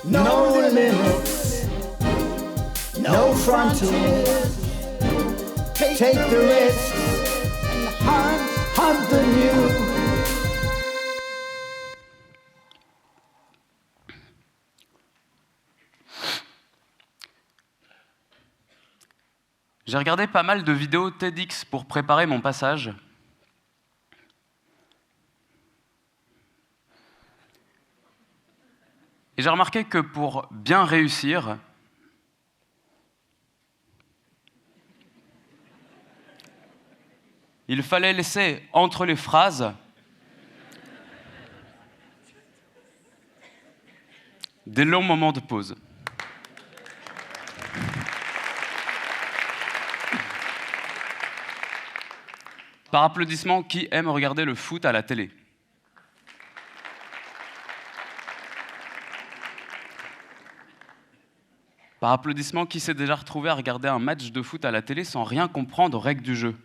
no limits, no frontiers. Take the risks and hunt the new. J'ai regardé pas mal de vidéos TEDx pour préparer mon passage. Et j'ai remarqué que pour bien réussir, il fallait laisser entre les phrases des longs moments de pause. Par applaudissement, qui aime regarder le foot à la télé? Par applaudissement, qui s'est déjà retrouvé à regarder un match de foot à la télé sans rien comprendre aux règles du jeu?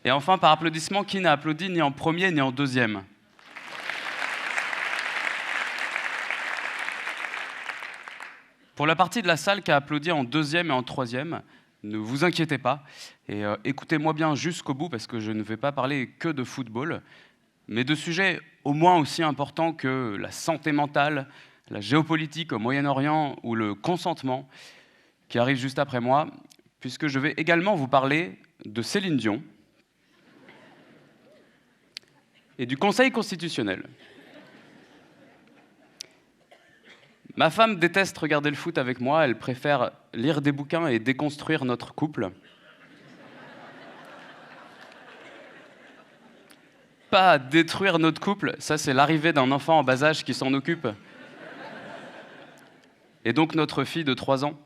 Et enfin, par applaudissement, qui n'a applaudi ni en premier ni en deuxième? Pour la partie de la salle qui a applaudi en deuxième et en troisième, ne vous inquiétez pas et écoutez-moi bien jusqu'au bout parce que je ne vais pas parler que de football, mais de sujets au moins aussi importants que la santé mentale, la géopolitique au Moyen-Orient ou le consentement, qui arrive juste après moi, puisque je vais également vous parler de Céline Dion et du Conseil constitutionnel. Ma femme déteste regarder le foot avec moi, elle préfère lire des bouquins et déconstruire notre couple. Pas détruire notre couple, ça c'est l'arrivée d'un enfant en bas âge qui s'en occupe. Et donc notre fille de 3 ans.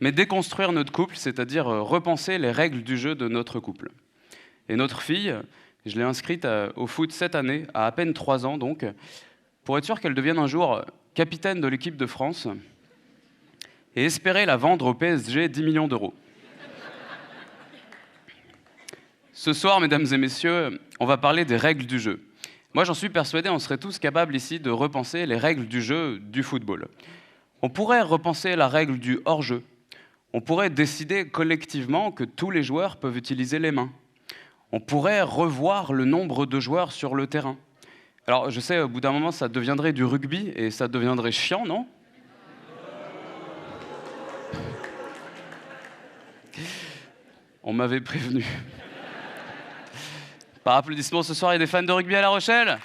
Mais déconstruire notre couple, c'est-à-dire repenser les règles du jeu de notre couple. Et notre fille, je l'ai inscrite au foot cette année, à peine 3 ans donc, pour être sûr qu'elle devienne un jour capitaine de l'équipe de France et espérer la vendre au PSG 10 millions d'euros. Ce soir, mesdames et messieurs, on va parler des règles du jeu. Moi, j'en suis persuadé, on serait tous capables ici de repenser les règles du jeu du football. On pourrait repenser la règle du hors-jeu. On pourrait décider collectivement que tous les joueurs peuvent utiliser les mains. On pourrait revoir le nombre de joueurs sur le terrain. Alors, je sais, au bout d'un moment, ça deviendrait du rugby et ça deviendrait chiant, non? On m'avait prévenu. Par applaudissement, ce soir, il y a des fans de rugby à La Rochelle?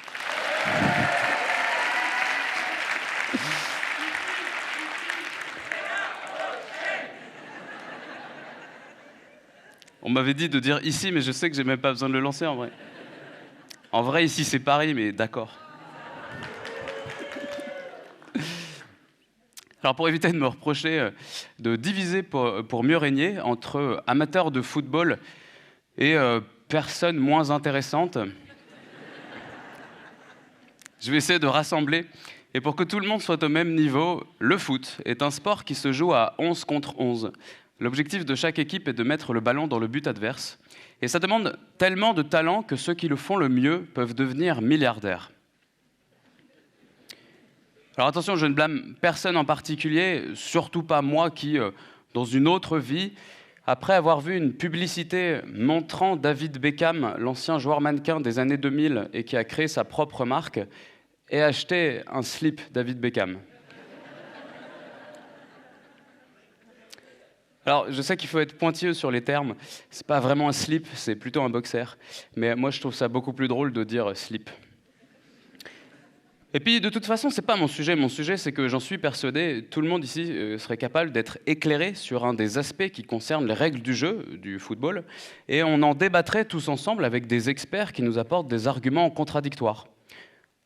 On m'avait dit de dire ici, mais je sais que j'ai même pas besoin de le lancer en vrai. En vrai, ici, c'est Paris, mais d'accord. Alors, pour éviter de me reprocher de diviser pour mieux régner entre amateurs de football et personnes moins intéressantes, je vais essayer de rassembler. Et pour que tout le monde soit au même niveau, le foot est un sport qui se joue à 11 contre 11. L'objectif de chaque équipe est de mettre le ballon dans le but adverse. Et ça demande tellement de talent que ceux qui le font le mieux peuvent devenir milliardaires. Alors attention, je ne blâme personne en particulier, surtout pas moi qui, dans une autre vie, après avoir vu une publicité montrant David Beckham, l'ancien joueur mannequin des années 2000 et qui a créé sa propre marque, ai acheté un slip David Beckham. Alors, je sais qu'il faut être pointilleux sur les termes. C'est pas vraiment un slip, c'est plutôt un boxer. Mais moi, je trouve ça beaucoup plus drôle de dire slip. Et puis, de toute façon, c'est pas mon sujet. Mon sujet, c'est que j'en suis persuadé, tout le monde ici serait capable d'être éclairé sur un des aspects qui concernent les règles du jeu, du football. Et on en débattrait tous ensemble avec des experts qui nous apportent des arguments contradictoires.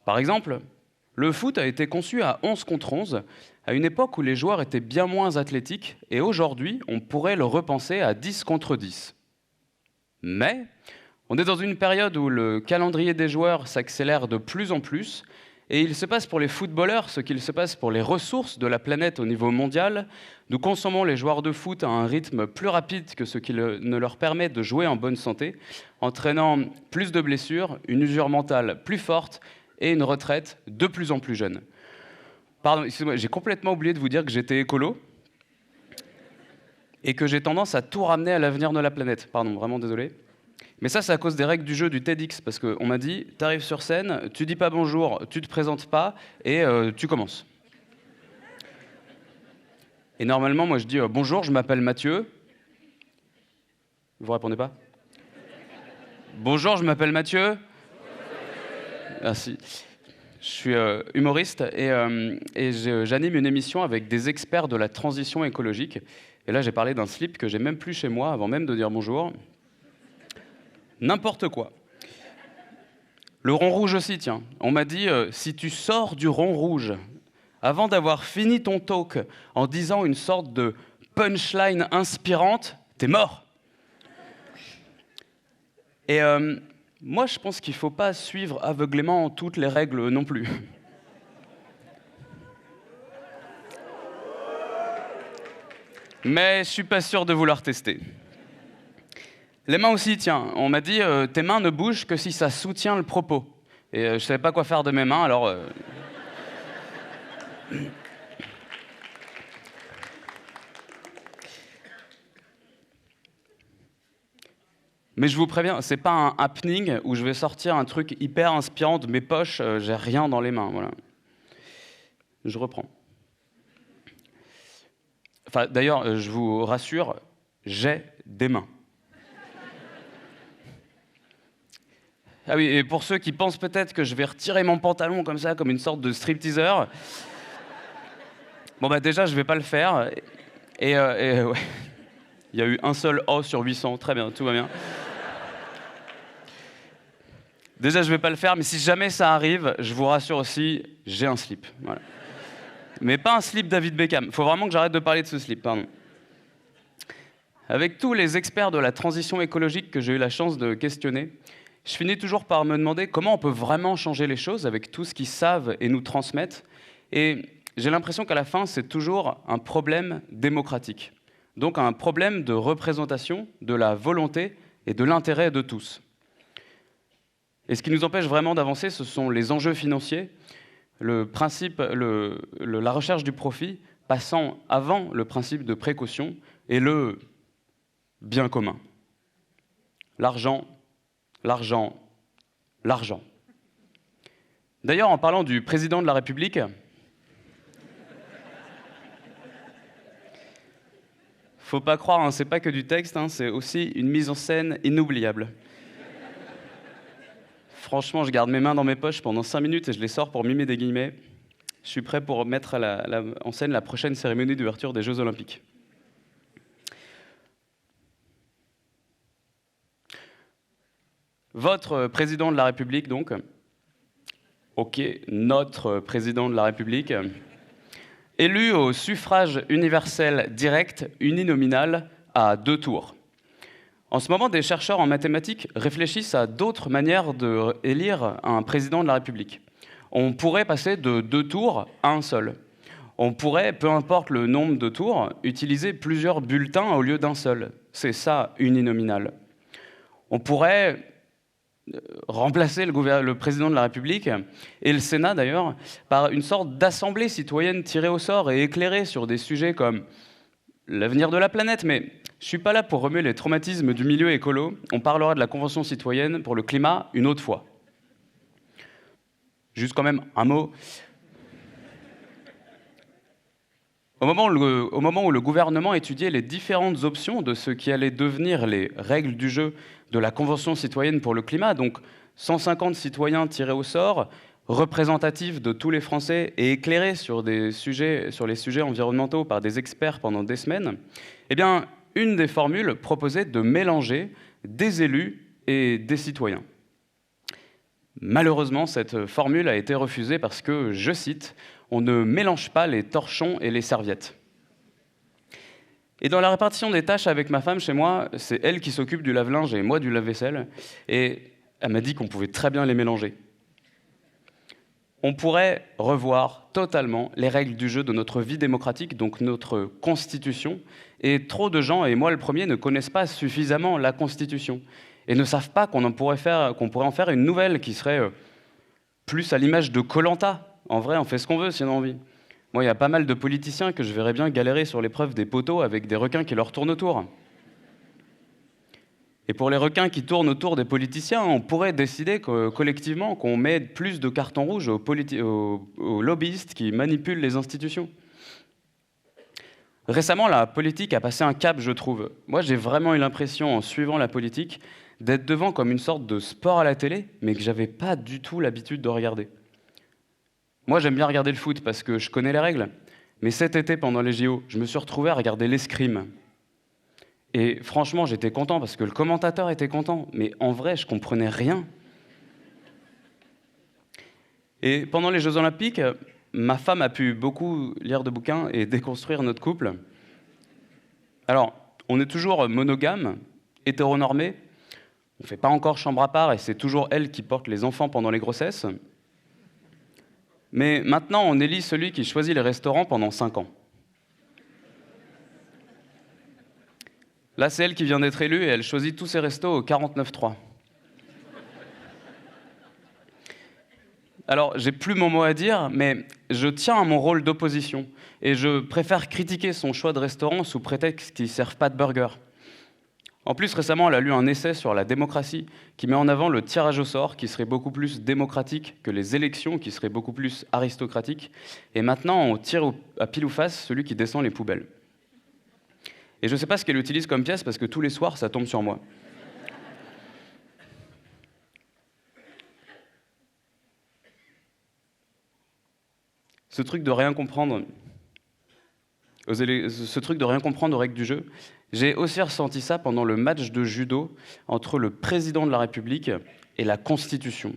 Par exemple, le foot a été conçu à 11 contre 11, à une époque où les joueurs étaient bien moins athlétiques, et aujourd'hui, on pourrait le repenser à 10 contre 10. Mais on est dans une période où le calendrier des joueurs s'accélère de plus en plus, Et il se passe pour les footballeurs ce qu'il se passe pour les ressources de la planète au niveau mondial. Nous consommons les joueurs de foot à un rythme plus rapide que ce qui ne leur permet de jouer en bonne santé, entraînant plus de blessures, une usure mentale plus forte et une retraite de plus en plus jeune. Pardon, excusez-moi, j'ai complètement oublié de vous dire que j'étais écolo et que j'ai tendance à tout ramener à l'avenir de la planète. Pardon, vraiment désolé. Mais ça, c'est à cause des règles du jeu du TEDx, parce qu'on m'a dit, t'arrives sur scène, tu dis pas bonjour, tu te présentes pas, et tu commences. Et normalement, moi, je dis bonjour, je m'appelle Mathieu. Vous répondez pas? Bonjour, je m'appelle Mathieu. Merci. Je suis humoriste et j'anime une émission avec des experts de la transition écologique. Et là, j'ai parlé d'un slip que j'ai même plus chez moi, avant même de dire bonjour. N'importe quoi. Le rond rouge aussi, tiens. On m'a dit, si tu sors du rond rouge, avant d'avoir fini ton talk en disant une sorte de punchline inspirante, t'es mort. Et moi, je pense qu'il ne faut pas suivre aveuglément toutes les règles non plus. Mais je suis pas sûr de vouloir tester. Les mains aussi, tiens. On m'a dit, tes mains ne bougent que si ça soutient le propos. Et je savais pas quoi faire de mes mains, alors... Mais je vous préviens, c'est pas un happening où je vais sortir un truc hyper inspirant de mes poches, j'ai rien dans les mains, voilà. Je reprends. Enfin, d'ailleurs, je vous rassure, j'ai des mains. Ah oui, et pour ceux qui pensent peut-être que je vais retirer mon pantalon comme ça, comme une sorte de stripteaseur, bon bah déjà, je vais pas le faire. Et ouais. Il y a eu un seul O sur 800, très bien, tout va bien. Déjà, je vais pas le faire, mais si jamais ça arrive, je vous rassure aussi, j'ai un slip. Voilà. Mais pas un slip David Beckham. Faut vraiment que j'arrête de parler de ce slip, pardon. Avec tous les experts de la transition écologique que j'ai eu la chance de questionner, je finis toujours par me demander comment on peut vraiment changer les choses avec tout ce qu'ils savent et nous transmettent. Et j'ai l'impression qu'à la fin, c'est toujours un problème démocratique. Donc un problème de représentation, de la volonté et de l'intérêt de tous. Et ce qui nous empêche vraiment d'avancer, ce sont les enjeux financiers, le principe, la recherche du profit, passant avant le principe de précaution et le bien commun. L'argent, l'argent, l'argent. D'ailleurs, en parlant du président de la République, faut pas croire, hein, c'est pas que du texte, hein, c'est aussi une mise en scène inoubliable. Franchement, je garde mes mains dans mes poches pendant 5 minutes et je les sors pour mimer des guillemets. Je suis prêt pour mettre en scène la prochaine cérémonie d'ouverture des Jeux Olympiques. Votre président de la République, donc, ok, notre président de la République, élu au suffrage universel direct, uninominal, à 2 tours. En ce moment, des chercheurs en mathématiques réfléchissent à d'autres manières d'élire un président de la République. On pourrait passer de 2 tours à un seul. On pourrait, peu importe le nombre de tours, utiliser plusieurs bulletins au lieu d'un seul. C'est ça, uninominal. On pourrait remplacer le président de la République, et le Sénat d'ailleurs, par une sorte d'assemblée citoyenne tirée au sort et éclairée sur des sujets comme l'avenir de la planète, mais je ne suis pas là pour remuer les traumatismes du milieu écolo. On parlera de la Convention citoyenne pour le climat une autre fois. Juste quand même un mot. Au moment où le gouvernement étudiait les différentes options de ce qui allait devenir les règles du jeu de la Convention citoyenne pour le climat, donc 150 citoyens tirés au sort, représentatifs de tous les Français et éclairés sur les sujets environnementaux par des experts pendant des semaines, eh bien, une des formules proposait de mélanger des élus et des citoyens. Malheureusement, cette formule a été refusée parce que, je cite, « on ne mélange pas les torchons et les serviettes ». Et dans la répartition des tâches avec ma femme chez moi, c'est elle qui s'occupe du lave-linge et moi du lave-vaisselle, et elle m'a dit qu'on pouvait très bien les mélanger. On pourrait revoir totalement les règles du jeu de notre vie démocratique, donc notre Constitution. Et trop de gens, et moi le premier, ne connaissent pas suffisamment la Constitution et ne savent pas qu'on pourrait en faire une nouvelle qui serait plus à l'image de koh. En vrai, on fait ce qu'on veut si on a envie. Moi, il y a pas mal de politiciens que je verrais bien galérer sur l'épreuve des poteaux avec des requins qui leur tournent autour. Et pour les requins qui tournent autour des politiciens, on pourrait décider collectivement qu'on met plus de cartons rouges aux lobbyistes qui manipulent les institutions. Récemment, la politique a passé un cap, je trouve. Moi, j'ai vraiment eu l'impression, en suivant la politique, d'être devant comme une sorte de sport à la télé, mais que j'avais pas du tout l'habitude de regarder. Moi, j'aime bien regarder le foot parce que je connais les règles. Mais cet été, pendant les JO, je me suis retrouvé à regarder l'escrime. Et franchement, j'étais content parce que le commentateur était content. Mais en vrai, je comprenais rien. Et pendant les Jeux Olympiques, ma femme a pu beaucoup lire de bouquins et déconstruire notre couple. Alors, on est toujours monogame, hétéronormé. On ne fait pas encore chambre à part et c'est toujours elle qui porte les enfants pendant les grossesses. Mais maintenant, on élit celui qui choisit les restaurants pendant 5 ans. Là, c'est elle qui vient d'être élue et elle choisit tous ses restos au 49.3. Alors, j'ai plus mon mot à dire, mais je tiens à mon rôle d'opposition et je préfère critiquer son choix de restaurant sous prétexte qu'ils ne servent pas de burger. En plus, récemment, elle a lu un essai sur la démocratie qui met en avant le tirage au sort qui serait beaucoup plus démocratique que les élections qui seraient beaucoup plus aristocratiques. Et maintenant, on tire à pile ou face celui qui descend les poubelles. Et je ne sais pas ce qu'elle utilise comme pièce parce que tous les soirs, ça tombe sur moi. Ce truc de rien comprendre aux règles du jeu, j'ai aussi ressenti ça pendant le match de judo entre le président de la République et la Constitution.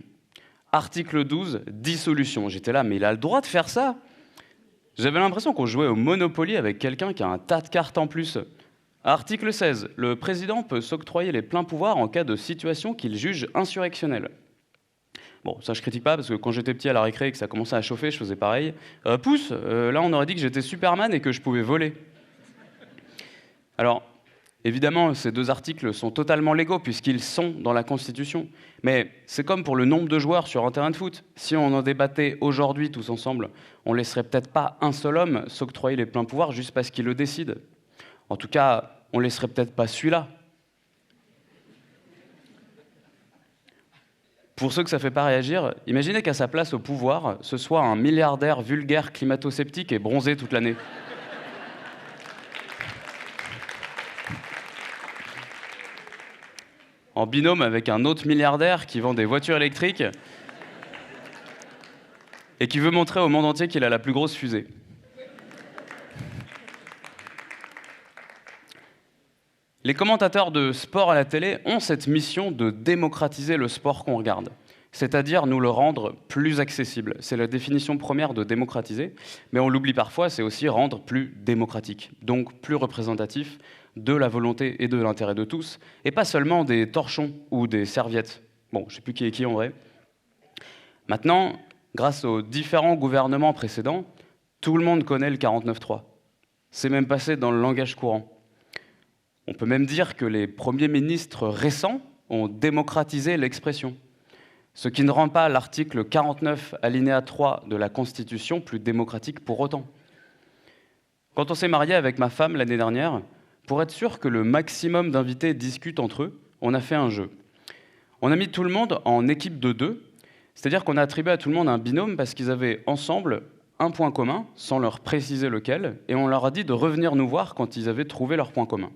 Article 12, dissolution. J'étais là, mais il a le droit de faire ça? J'avais l'impression qu'on jouait au Monopoly avec quelqu'un qui a un tas de cartes en plus. Article 16, le président peut s'octroyer les pleins pouvoirs en cas de situation qu'il juge insurrectionnelle. Bon, ça je critique pas, parce que quand j'étais petit à la récré et que ça commençait à chauffer, je faisais pareil. Pouce, là on aurait dit que j'étais Superman et que je pouvais voler. Alors, évidemment, ces deux articles sont totalement légaux, puisqu'ils sont dans la Constitution. Mais c'est comme pour le nombre de joueurs sur un terrain de foot. Si on en débattait aujourd'hui tous ensemble, on laisserait peut-être pas un seul homme s'octroyer les pleins pouvoirs juste parce qu'il le décide. En tout cas, on laisserait peut-être pas celui-là. Pour ceux que ça fait pas réagir, imaginez qu'à sa place au pouvoir, ce soit un milliardaire vulgaire, climato-sceptique et bronzé toute l'année. En binôme avec un autre milliardaire qui vend des voitures électriques et qui veut montrer au monde entier qu'il a la plus grosse fusée. Les commentateurs de sport à la télé ont cette mission de démocratiser le sport qu'on regarde, c'est-à-dire nous le rendre plus accessible. C'est la définition première de démocratiser, mais on l'oublie parfois, c'est aussi rendre plus démocratique, donc plus représentatif de la volonté et de l'intérêt de tous, et pas seulement des torchons ou des serviettes. Bon, je ne sais plus qui est qui en vrai. Maintenant, grâce aux différents gouvernements précédents, tout le monde connaît le 49.3. C'est même passé dans le langage courant. On peut même dire que les premiers ministres récents ont démocratisé l'expression, ce qui ne rend pas l'article 49, alinéa 3 de la Constitution plus démocratique pour autant. Quand on s'est marié avec ma femme l'année dernière, pour être sûr que le maximum d'invités discutent entre eux, on a fait un jeu. On a mis tout le monde en équipe de 2, c'est-à-dire qu'on a attribué à tout le monde un binôme parce qu'ils avaient ensemble un point commun, sans leur préciser lequel, et on leur a dit de revenir nous voir quand ils avaient trouvé leur point commun.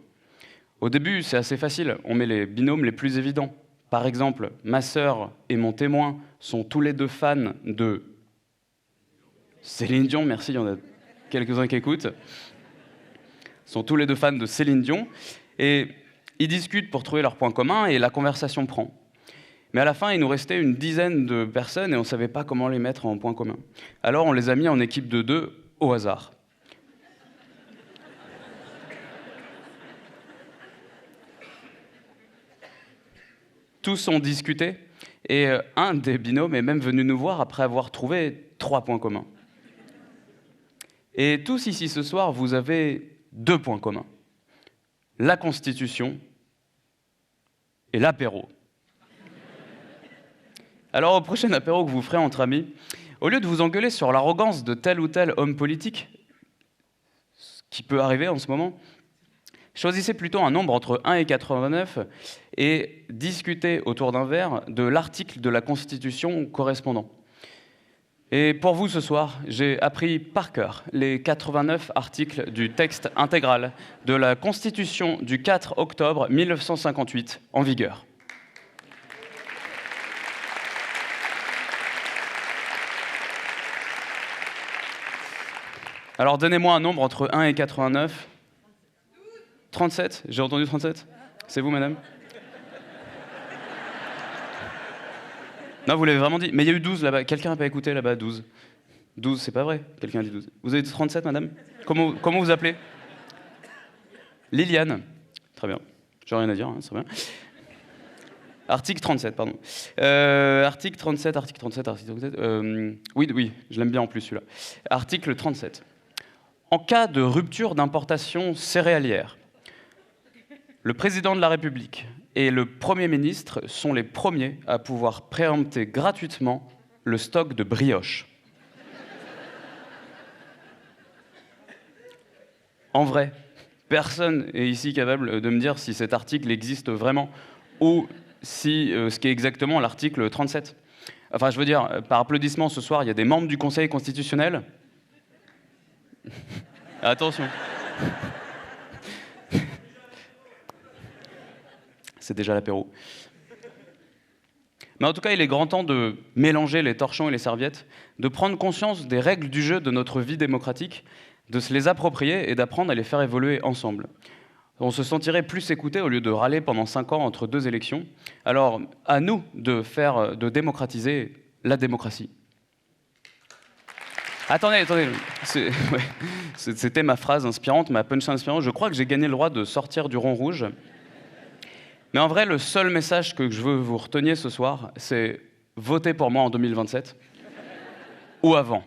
Au début, c'est assez facile, on met les binômes les plus évidents. Par exemple, ma sœur et mon témoin sont tous les deux fans de Céline Dion, merci, il y en a quelques-uns qui écoutent, sont tous les deux fans de Céline Dion, et ils discutent pour trouver leur point commun, et la conversation prend. Mais à la fin, il nous restait une dizaine de personnes, et on ne savait pas comment les mettre en point commun. Alors on les a mis en équipe de 2 au hasard. Tous ont discuté, Et un des binômes est même venu nous voir après avoir trouvé 3 points communs. Et tous ici ce soir, vous avez 2 points communs. La Constitution et l'apéro. Alors au prochain apéro que vous ferez entre amis, au lieu de vous engueuler sur l'arrogance de tel ou tel homme politique, ce qui peut arriver en ce moment, choisissez plutôt un nombre entre 1 et 89 et discutez autour d'un verre de l'article de la Constitution correspondant. Et pour vous ce soir, j'ai appris par cœur les 89 articles du texte intégral de la Constitution du 4 octobre 1958 en vigueur. Alors donnez-moi un nombre entre 1 et 89. 37, j'ai entendu 37. C'est vous, madame? Non, vous l'avez vraiment dit. Mais il y a eu 12 là-bas. Quelqu'un n'a pas écouté là-bas, 12. 12, c'est pas vrai. Quelqu'un a dit 12. Vous avez dit 37, madame? Comment vous appelez? Liliane. Très bien. J'ai rien à dire, hein, c'est bien. Article 37, pardon. Article 37. Oui, je l'aime bien en plus celui-là. Article 37. En cas de rupture d'importation céréalière, le président de la République et le Premier ministre sont les premiers à pouvoir préempter gratuitement le stock de brioches. En vrai, personne n'est ici capable de me dire si cet article existe vraiment ou si ce qui est exactement l'article 37. Enfin, je veux dire, par applaudissement ce soir, il y a des membres du Conseil constitutionnel. Attention. C'est déjà l'apéro. Mais en tout cas, il est grand temps de mélanger les torchons et les serviettes, de prendre conscience des règles du jeu de notre vie démocratique, de se les approprier et d'apprendre à les faire évoluer ensemble. On se sentirait plus écouté au lieu de râler pendant 5 ans entre 2 élections. Alors, à nous de démocratiser la démocratie. Attendez. C'était ma phrase inspirante, ma punchline inspirante. Je crois que j'ai gagné le droit de sortir du rond rouge. Mais en vrai, le seul message que je veux vous reteniez ce soir, c'est votez pour moi en 2027 ou avant.